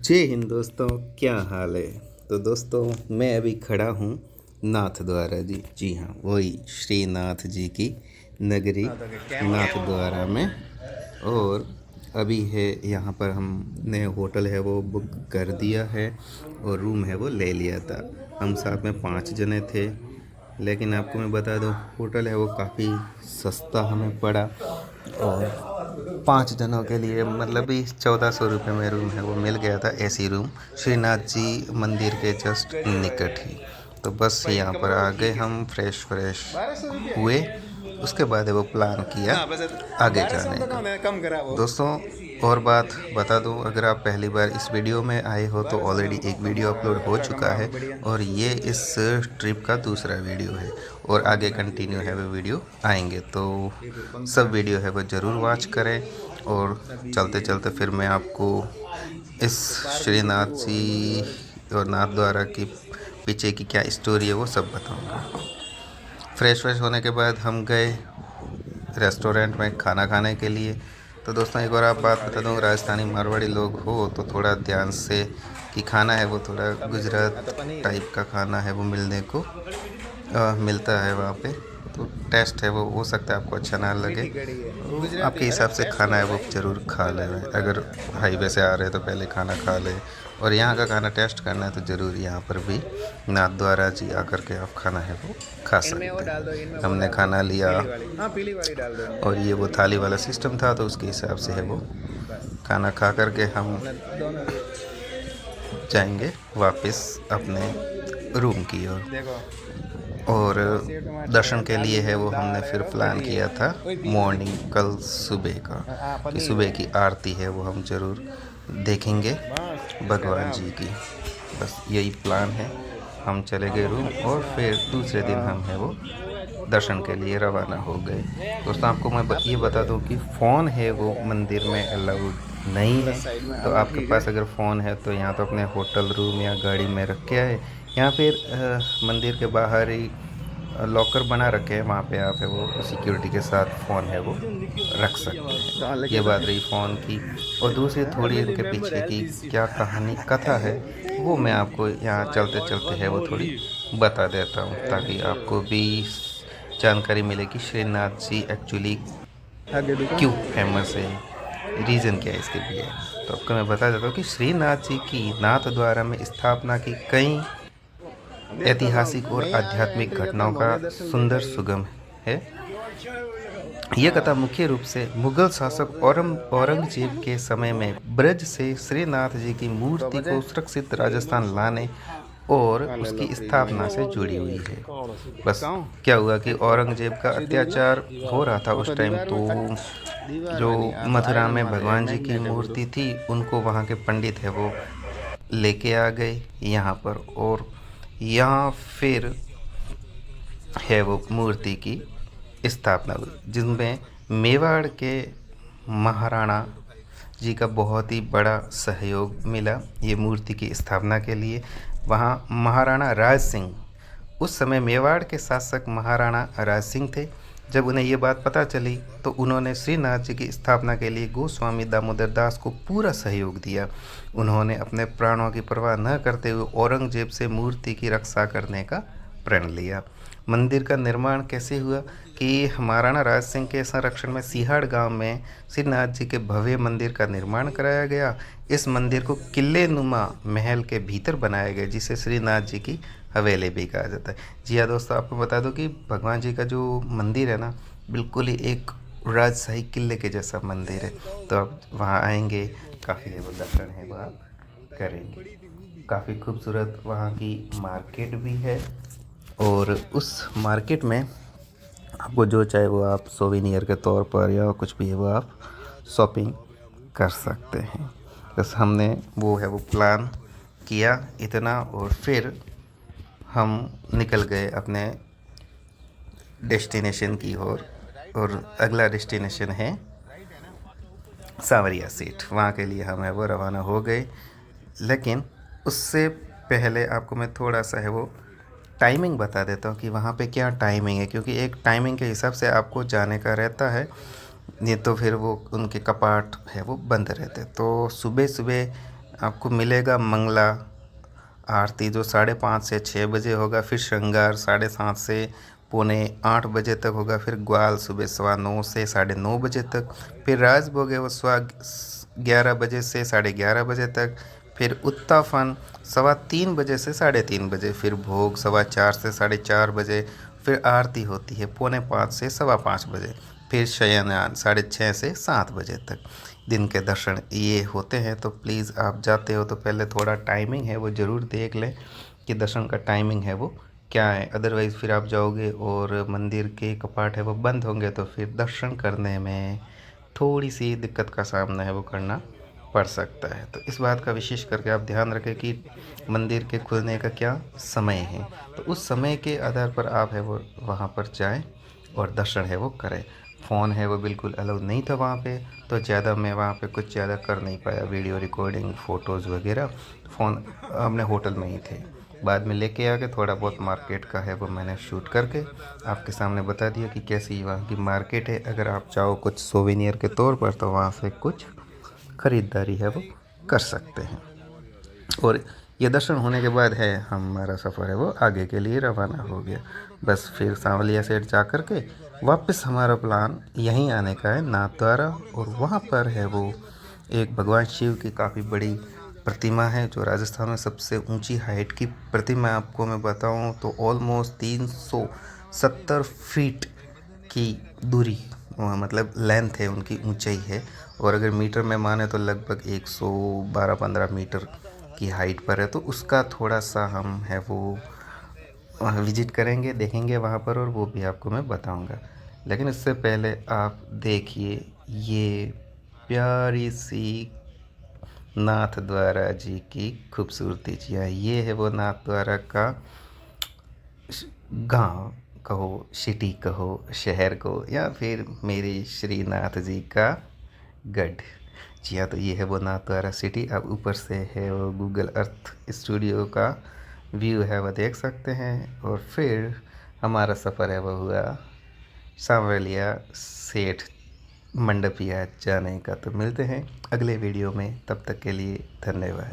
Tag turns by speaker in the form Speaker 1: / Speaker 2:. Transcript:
Speaker 1: जय हिंद दोस्तों, क्या हाल है। तो दोस्तों, मैं अभी खड़ा हूँ नाथ द्वारा जी हाँ, वही श्रीनाथ जी की नगरी नाथ द्वारा में। और अभी है यहाँ पर हमने होटल है वो बुक कर दिया है और रूम है वो ले लिया था। हम साथ में 5 जने थे, लेकिन आपको मैं बता दूँ होटल है वो काफ़ी सस्ता हमें पड़ा। और 5 जनों के लिए मतलब भी 1400 रुपये में रूम है वो मिल गया था, एसी रूम, श्रीनाथ जी मंदिर के जस्ट निकट ही। तो बस यहाँ पर आ गए, हम फ्रेश हुए। उसके बाद वो प्लान किया आगे जाने का। दोस्तों, और बात बता दूं, अगर आप पहली बार इस वीडियो में आए हो तो ऑलरेडी एक वीडियो अपलोड हो चुका है और ये इस ट्रिप का दूसरा वीडियो है और आगे कंटिन्यू है वो वीडियो आएंगे। तो सब वीडियो है वो ज़रूर वॉच करें। और चलते चलते फिर मैं आपको इस श्रीनाथ जी और नाथ द्वारा की पीछे की क्या स्टोरी है वो सब बताऊंगा। फ्रेश होने के बाद हम गए रेस्टोरेंट में खाना खाने के लिए। तो दोस्तों, एक और आप बात बता दूँ, राजस्थानी मारवाड़ी लोग हो तो थोड़ा ध्यान से कि खाना है वो थोड़ा गुजरात टाइप का खाना है वो मिलने को मिलता है वहाँ पे। तो टेस्ट है वो हो सकता है आपको अच्छा ना लगे, तो आपके हिसाब से खाना है वो ज़रूर खा लें। अगर हाईवे से आ रहे हैं तो पहले खाना खा लें, और यहाँ का खाना टेस्ट करना है तो ज़रूर यहाँ पर भी नाथ द्वारा जी आकर के आप खाना है वो खा सकते हैं। हमने खाना लिया और ये वो थाली वाला सिस्टम था, तो उसके हिसाब से है वो खाना खा करके हम जाएंगे वापस अपने रूम की ओर। और दर्शन के लिए है वो हमने फिर प्लान किया था मॉर्निंग, कल सुबह का, कि सुबह की आरती है वो हम ज़रूर देखेंगे भगवान जी की। बस यही प्लान है। हम चले गए रूम और फिर दूसरे दिन हम है वो दर्शन के लिए रवाना हो गए। दोस्तों, आपको मैं ये बता दूं कि फ़ोन है वो मंदिर में अलाउड नहीं है। तो आपके पास अगर फ़ोन है तो यहाँ तो अपने होटल रूम या गाड़ी में रख के आए। यहाँ फिर मंदिर के बाहर ही लॉकर बना रखे हैं, वहाँ पे आप है वो सिक्योरिटी के साथ फ़ोन है वो रख सकते हैं। ये बात रही फ़ोन की। और दूसरी थोड़ी इनके पीछे की क्या कहानी कथा है वो मैं आपको यहाँ चलते चलते है वो थोड़ी बता देता हूँ, ताकि आपको भी जानकारी मिले कि श्रीनाथ जी एक्चुअली क्यों फेमस है, रीज़न क्या है इसके लिए। तो आपको मैं बता देता हूँ कि श्रीनाथ जी की नाथ द्वारा में स्थापना की कई ऐतिहासिक और आध्यात्मिक घटनाओं का सुंदर सुगम है। यह कथा मुख्य रूप से मुगल शासक औरंगजेब के समय में ब्रज से श्रीनाथ जी की मूर्ति को सुरक्षित राजस्थान लाने और उसकी स्थापना से जुड़ी हुई है। बस क्या हुआ कि औरंगजेब का अत्याचार हो रहा था उस टाइम, तो जो मथुरा में भगवान जी की मूर्ति थी उनको वहाँ के पंडित है वो लेके आ गए यहाँ पर, और यहाँ फिर है वो मूर्ति की स्थापना हुई, जिसमें मेवाड़ के महाराणा जी का बहुत ही बड़ा सहयोग मिला ये मूर्ति की स्थापना के लिए। वहाँ महाराणा राज सिंह, उस समय मेवाड़ के शासक महाराणा राज सिंह थे। जब उन्हें ये बात पता चली तो उन्होंने श्रीनाथ जी की स्थापना के लिए गोस्वामी दामोदर दास को पूरा सहयोग दिया। उन्होंने अपने प्राणों की परवाह न करते हुए औरंगजेब से मूर्ति की रक्षा करने का प्रण लिया। मंदिर का निर्माण कैसे हुआ कि महाराणा राज सिंह के संरक्षण में सिहाड़ गांव में श्रीनाथ जी के भव्य मंदिर का निर्माण कराया गया। इस मंदिर को किले नुमा महल के भीतर बनाया गया, जिसे श्रीनाथ जी की हवेली भी कहा जाता है। जी हाँ दोस्तों, आपको बता दो कि भगवान जी का जो मंदिर है ना, बिल्कुल ही एक राजशाही किले के जैसा मंदिर है। तो आप वहाँ आएंगे, काफ़ी है वो दर्शन है वो आप करेंगे। काफ़ी खूबसूरत वहाँ की मार्केट भी है, और उस मार्केट में आपको जो चाहे वो आप सोवेनियर के तौर पर या कुछ भी है वो आप शॉपिंग कर सकते हैं। बस हमने वो है वो प्लान किया इतना, और फिर हम निकल गए अपने डेस्टिनेशन की ओर। और अगला डेस्टिनेशन है सांवरिया सीट, वहाँ के लिए हम है वो रवाना हो गए। लेकिन उससे पहले आपको मैं थोड़ा सा है वो टाइमिंग बता देता हूँ कि वहाँ पे क्या टाइमिंग है, क्योंकि एक टाइमिंग के हिसाब से आपको जाने का रहता है, नहीं तो फिर वो उनके कपाट है वो बंद रहते। तो सुबह सुबह आपको मिलेगा मंगला आरती जो 5:30 से 6 बजे होगा, फिर श्रृंगार 7:30 से 7:45 बजे तक होगा, फिर ग्वाल सुबह 9:15 से 9:30 बजे तक, फिर राजभोग है वो 11:15 बजे से 11:30 बजे तक, फिर उत्ताफन 3:15 बजे से 3:30 बजे, फिर भोग 4:15 से 4:30 बजे, फिर आरती होती है 4:45 से 5:15 बजे, फिर शयनयान 6:30 से 7 बजे तक दिन के दर्शन ये होते हैं। तो प्लीज़ आप जाते हो तो पहले थोड़ा टाइमिंग है वो ज़रूर देख लें कि दर्शन का टाइमिंग है वो क्या है, अदरवाइज़ फिर आप जाओगे और मंदिर के कपाट है वो बंद होंगे तो फिर दर्शन करने में थोड़ी सी दिक्कत का सामना है वो करना पड़ सकता है। तो इस बात का विशेष करके आप ध्यान रखें कि मंदिर के खुलने का क्या समय है, तो उस समय के आधार पर आप है वो वहाँ पर जाएं और दर्शन है वो करें। फ़ोन है वो बिल्कुल अलाउ नहीं था वहाँ पे, तो ज़्यादा मैं वहाँ पे कुछ ज़्यादा कर नहीं पाया, वीडियो रिकॉर्डिंग फ़ोटोज़ वगैरह। फ़ोन हमने होटल में ही थे, बाद में लेके आ गए। थोड़ा बहुत मार्केट का है वो मैंने शूट करके आपके सामने बता दिया कि कैसी वहाँ की मार्केट है। अगर आप चाहो कुछ सोवेनियर के तौर पर तो वहाँ से कुछ ख़रीदारी है वो कर सकते हैं। और ये दर्शन होने के बाद है हमारा सफ़र है वो आगे के लिए रवाना हो गया। बस फिर सांवलिया सेठ जा कर के वापस हमारा प्लान यहीं आने का है नाथद्वारा, और वहाँ पर है वो एक भगवान शिव की काफ़ी बड़ी प्रतिमा है जो राजस्थान में सबसे ऊंची हाइट की प्रतिमा है। आपको मैं बताऊं तो ऑलमोस्ट 370 फीट की दूरी मतलब लेंथ है उनकी, ऊंचाई है। और अगर मीटर में माने तो लगभग 112-15 मीटर की हाइट पर है। तो उसका थोड़ा सा हम है वो विजिट करेंगे, देखेंगे वहाँ पर, और वो भी आपको मैं बताऊंगा। लेकिन इससे पहले आप देखिए ये प्यारी सी नाथ द्वारा जी की खूबसूरती। जी हाँ, ये है वो नाथ द्वारा का गांव कहो, सिटी कहो, शहर को, या फिर मेरे श्रीनाथ जी का गढ़। जी हाँ, तो ये है वो नाथद्वारा सिटी। अब ऊपर से है वो गूगल अर्थ स्टूडियो का व्यू है वो देख सकते हैं। और फिर हमारा सफ़र है वो हुआ सांवलिया सेठ मंडपिया जाने का। तो मिलते हैं अगले वीडियो में, तब तक के लिए धन्यवाद।